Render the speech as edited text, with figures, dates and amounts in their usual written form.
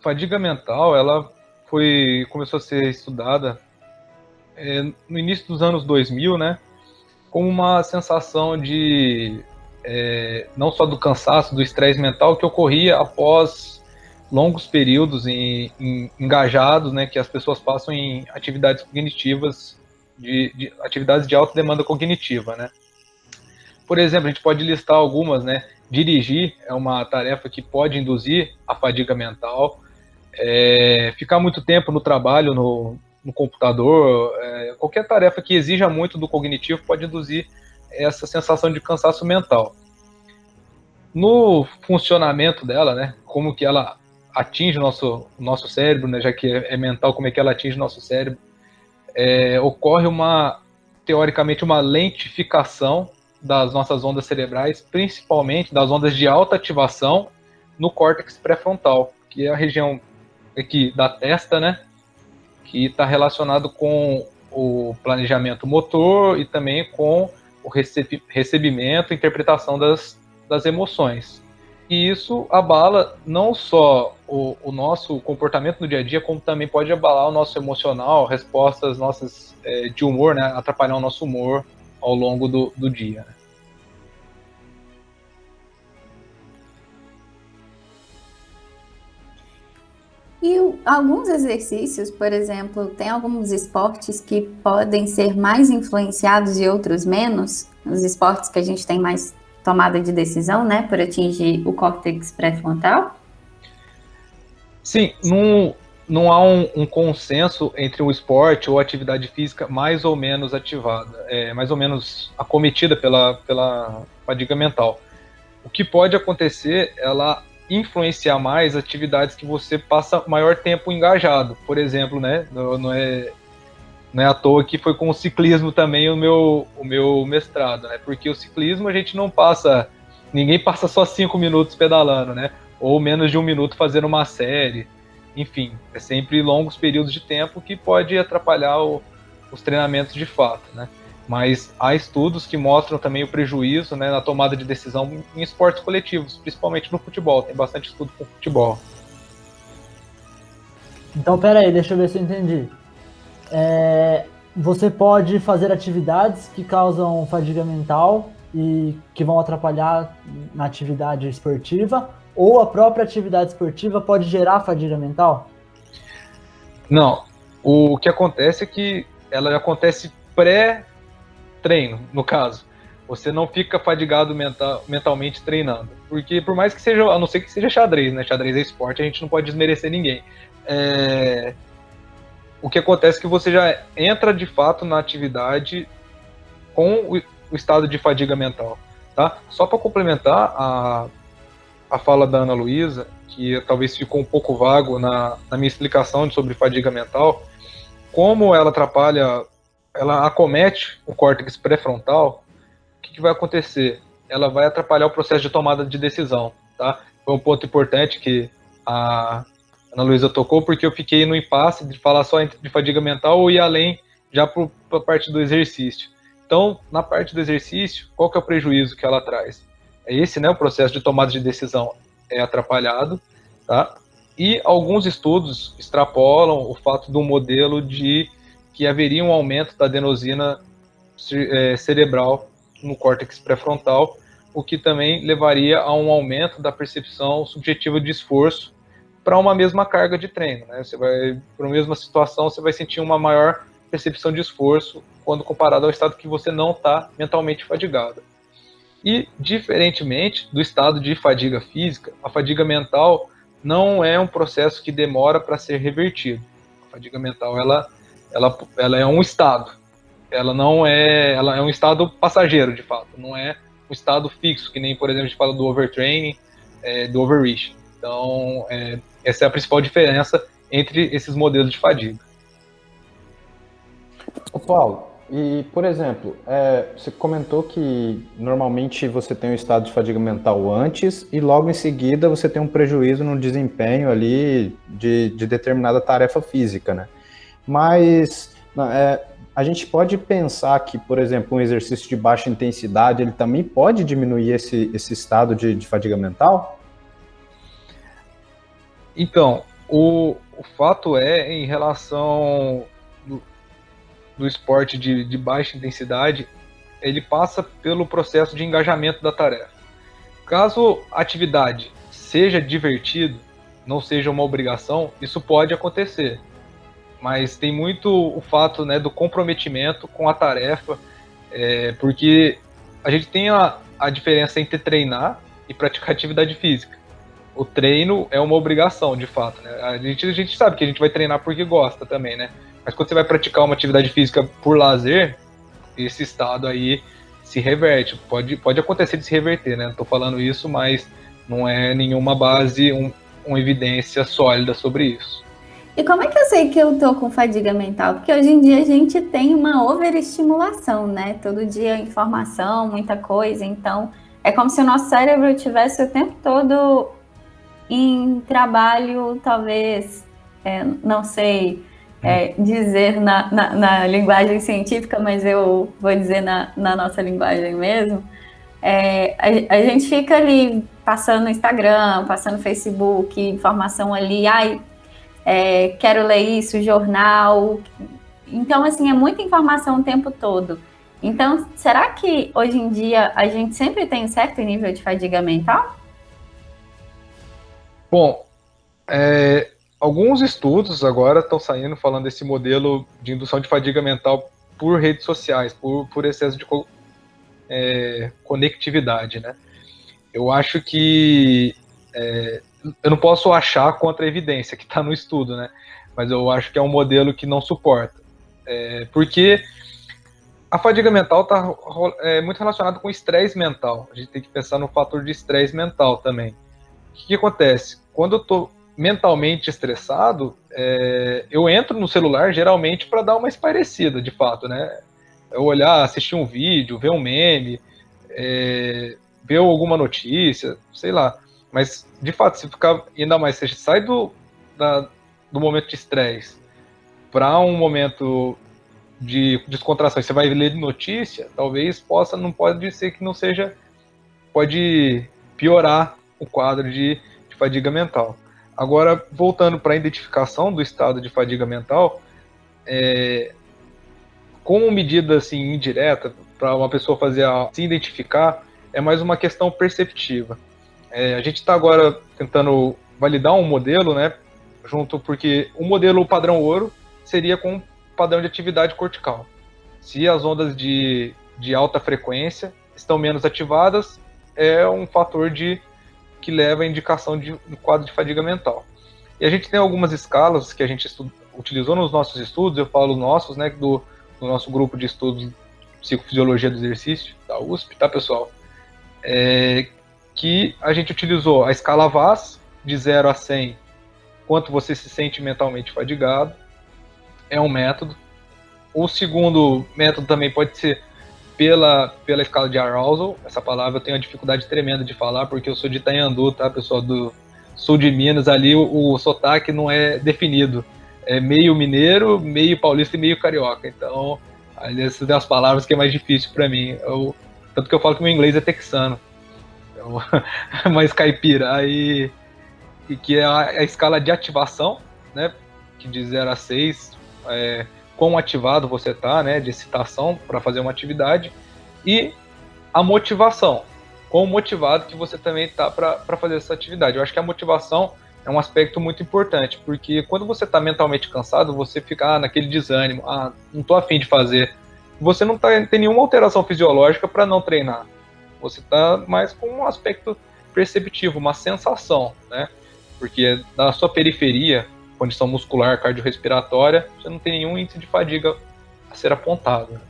fadiga mental, ela começou a ser estudada no início dos anos 2000, né, como uma sensação de, não só do cansaço, do estresse mental que ocorria após longos períodos engajados, né, que as pessoas passam em atividades cognitivas, de atividades de alta demanda cognitiva, né. Por exemplo, a gente pode listar algumas, né, dirigir é uma tarefa que pode induzir a fadiga mental, ficar muito tempo no trabalho, no computador, qualquer tarefa que exija muito do cognitivo pode induzir essa sensação de cansaço mental. No funcionamento dela, né, como que ela atinge o nosso cérebro, né, já que é mental, como é que ela atinge o nosso cérebro, ocorre teoricamente, uma lentificação das nossas ondas cerebrais, principalmente das ondas de alta ativação no córtex pré-frontal, que é a região aqui da testa, né, que está relacionado com o planejamento motor e também com o recebimento e interpretação das emoções. E isso abala não só o nosso comportamento no dia a dia, como também pode abalar o nosso emocional, respostas nossas de humor, né, atrapalhar o nosso humor ao longo do dia. Né? E alguns exercícios, por exemplo, tem alguns esportes que podem ser mais influenciados e outros menos. Os esportes que a gente tem mais tomada de decisão, né, por atingir o córtex pré-frontal? Sim, não há um consenso entre o esporte ou a atividade física mais ou menos ativada, mais ou menos acometida pela fadiga mental. O que pode acontecer é ela influenciar mais atividades que você passa maior tempo engajado. Por exemplo, né, não é à toa que foi com o ciclismo também o meu mestrado, né? Porque o ciclismo a gente não passa, ninguém passa só 5 minutos pedalando, né? Ou menos de 1 minuto fazendo uma série. Enfim, é sempre longos períodos de tempo que pode atrapalhar os treinamentos de fato, né? Mas há estudos que mostram também o prejuízo, né, na tomada de decisão em esportes coletivos, principalmente no futebol. Tem bastante estudo com futebol. Então, peraí, deixa eu ver se eu entendi. Você pode fazer atividades que causam fadiga mental e que vão atrapalhar na atividade esportiva, ou a própria atividade esportiva pode gerar fadiga mental? Não. O que acontece é que ela acontece pré-treino, no caso. Você não fica fadigado mentalmente treinando. Porque por mais que seja, a não ser que seja xadrez, né? Xadrez é esporte, a gente não pode desmerecer ninguém. O que acontece é que você já entra de fato na atividade com o estado de fadiga mental. Tá? Só para complementar a fala da Ana Luísa, que talvez ficou um pouco vago na minha explicação sobre fadiga mental, como ela atrapalha, ela acomete o córtex pré-frontal, o que vai acontecer? Ela vai atrapalhar o processo de tomada de decisão. Tá? Foi um ponto importante que a Ana Luísa tocou, porque eu fiquei no impasse de falar só de fadiga mental ou ir além já para a parte do exercício. Então, na parte do exercício, qual que é o prejuízo que ela traz? É esse, né, o processo de tomada de decisão é atrapalhado, tá? E alguns estudos extrapolam o fato do modelo de que haveria um aumento da adenosina cerebral no córtex pré-frontal, o que também levaria a um aumento da percepção subjetiva de esforço para uma mesma carga de treino, né? Você vai, para a mesma situação, você vai sentir uma maior percepção de esforço quando comparado ao estado que você não está mentalmente fadigado. E, diferentemente do estado de fadiga física, a fadiga mental não é um processo que demora para ser revertido. A fadiga mental, ela é um estado. Ela é um estado passageiro, de fato. Não é um estado fixo, que nem, por exemplo, a gente fala do overtraining, do overreaching. Então, essa é a principal diferença entre esses modelos de fadiga. Ô Paulo, e por exemplo, você comentou que normalmente você tem um estado de fadiga mental antes e logo em seguida você tem um prejuízo no desempenho ali de determinada tarefa física, né? Mas a gente pode pensar que, por exemplo, um exercício de baixa intensidade, ele também pode diminuir esse estado de fadiga mental? Então, O fato é, em relação do esporte de baixa intensidade, ele passa pelo processo de engajamento da tarefa. Caso a atividade seja divertido, não seja uma obrigação, isso pode acontecer. Mas tem muito o fato, né, do comprometimento com a tarefa, porque a gente tem a diferença entre treinar e praticar atividade física. O treino é uma obrigação, de fato, né? A gente sabe que a gente vai treinar porque gosta também, né? Mas quando você vai praticar uma atividade física por lazer, esse estado aí se reverte. Pode acontecer de se reverter, né? Não tô falando isso, mas não é nenhuma base, uma evidência sólida sobre isso. E como é que eu sei que eu tô com fadiga mental? Porque hoje em dia a gente tem uma overestimulação, né? Todo dia informação, muita coisa. Então, é como se o nosso cérebro tivesse o tempo todo em trabalho, talvez, não sei dizer na linguagem científica, mas eu vou dizer na nossa linguagem mesmo. A gente fica ali passando Instagram, passando Facebook, informação ali, quero ler isso, jornal. Então, assim, é muita informação o tempo todo. Então, será que hoje em dia a gente sempre tem um certo nível de fadiga mental? Bom, alguns estudos agora estão saindo falando desse modelo de indução de fadiga mental por redes sociais, por excesso de conectividade, né? Eu acho que eu não posso achar contra a evidência que está no estudo, né? Mas eu acho que é um modelo que não suporta. Porque a fadiga mental está muito relacionada com o estresse mental. A gente tem que pensar no fator de estresse mental também. O que acontece? Quando eu estou mentalmente estressado, eu entro no celular geralmente para dar uma espairecida, de fato, né? Eu olhar, assistir um vídeo, ver um meme, ver alguma notícia, sei lá. Mas, de fato, se ficar, ainda mais, você sai do momento de estresse para um momento de descontração, você vai ler notícia, talvez não pode ser que não seja, pode piorar o quadro de fadiga mental. Agora, voltando para a identificação do estado de fadiga mental, como medida assim, indireta, para uma pessoa se identificar, é mais uma questão perceptiva. A gente está agora tentando validar um modelo, né, porque o modelo padrão ouro seria com padrão de atividade cortical. Se as ondas de alta frequência estão menos ativadas, é um fator que leva à indicação do quadro de fadiga mental. E a gente tem algumas escalas que a gente utilizou nos nossos estudos, eu falo nossos, né, do nosso grupo de estudos Psicofisiologia do Exercício, da USP, tá, pessoal? Que a gente utilizou a escala VAS, de 0 a 100, quanto você se sente mentalmente fadigado, é um método. O segundo método também pode ser pela escala de arousal. Essa palavra eu tenho uma dificuldade tremenda de falar, porque eu sou de Itanhandu, tá, pessoal, do sul de Minas, ali o sotaque não é definido, é meio mineiro, meio paulista e meio carioca, então ali essas são as palavras que é mais difícil para mim, tanto que eu falo que meu inglês é texano, então, mais caipira, e que é a escala de ativação, né, que de 0 a 6, quão ativado você está, né, de excitação para fazer uma atividade, e a motivação, quão motivado que você também está para fazer essa atividade. Eu acho que a motivação é um aspecto muito importante, porque quando você está mentalmente cansado, você fica naquele desânimo, não estou afim de fazer. Você não tem nenhuma alteração fisiológica para não treinar. Você está mais com um aspecto perceptivo, uma sensação, né? Porque na sua periferia, condição muscular, cardiorrespiratória, você não tem nenhum índice de fadiga a ser apontado.